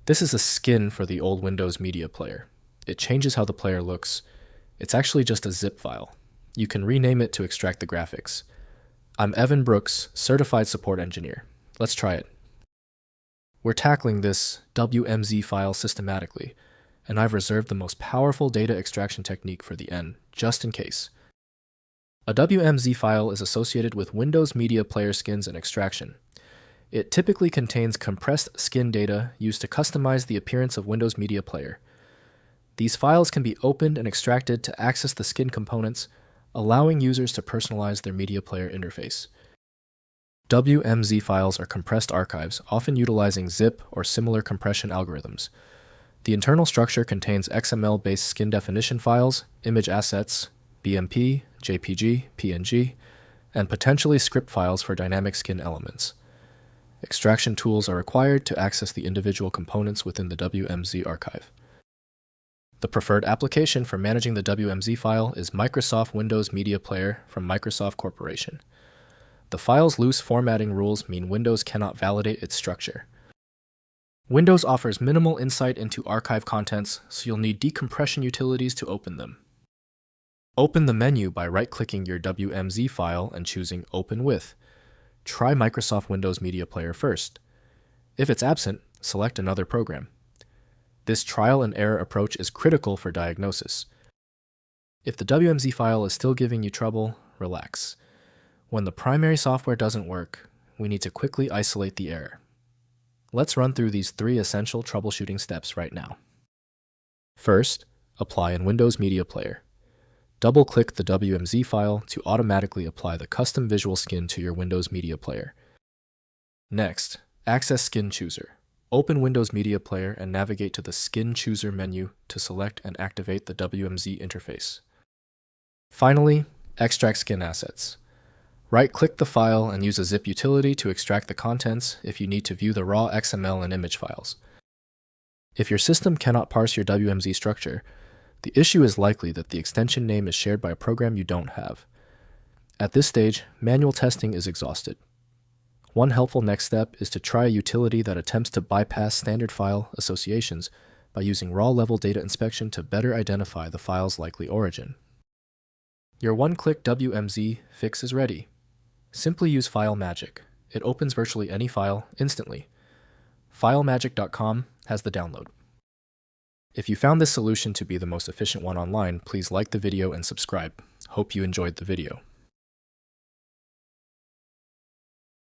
This is a skin for the old Windows Media Player. It changes how the player looks. It's actually just a zip file. You can rename it to extract the graphics. I'm Evan Brooks, Certified Support Engineer. Let's try it. We're tackling this WMZ file systematically, and I've reserved the most powerful data extraction technique for the end, just in case. A WMZ file is associated with Windows Media Player skins and extraction. It typically contains compressed skin data used to customize the appearance of Windows Media Player. These files can be opened and extracted to access the skin components, allowing users to personalize their Media Player interface. WMZ files are compressed archives, often utilizing zip or similar compression algorithms. The internal structure contains XML-based skin definition files, image assets, BMP, JPG, PNG, and potentially script files for dynamic skin elements. Extraction tools are required to access the individual components within the WMZ archive. The preferred application for managing the WMZ file is Microsoft Windows Media Player from Microsoft Corporation. The file's loose formatting rules mean Windows cannot validate its structure. Windows offers minimal insight into archive contents, so you'll need decompression utilities to open them. Open the menu by right-clicking your WMZ file and choosing Open With. Try Microsoft Windows Media Player first. If it's absent, select another program. This trial and error approach is critical for diagnosis. If the WMZ file is still giving you trouble, relax. When the primary software doesn't work, we need to quickly isolate the error. Let's run through these 3 essential troubleshooting steps right now. First, apply in Windows Media Player. Double-click the WMZ file to automatically apply the custom visual skin to your Windows Media Player. Next, access Skin Chooser. Open Windows Media Player and navigate to the Skin Chooser menu to select and activate the WMZ interface. Finally, extract skin assets. Right-click the file and use a zip utility to extract the contents if you need to view the raw XML and image files. If your system cannot parse your WMZ structure, the issue is likely that the extension name is shared by a program you don't have. At this stage, manual testing is exhausted. One helpful next step is to try a utility that attempts to bypass standard file associations by using raw-level data inspection to better identify the file's likely origin. Your one-click WMZ fix is ready. Simply use File Magic. It opens virtually any file instantly. FileMagic.com has the download. If you found this solution to be the most efficient one online, please like the video and subscribe. Hope you enjoyed the video.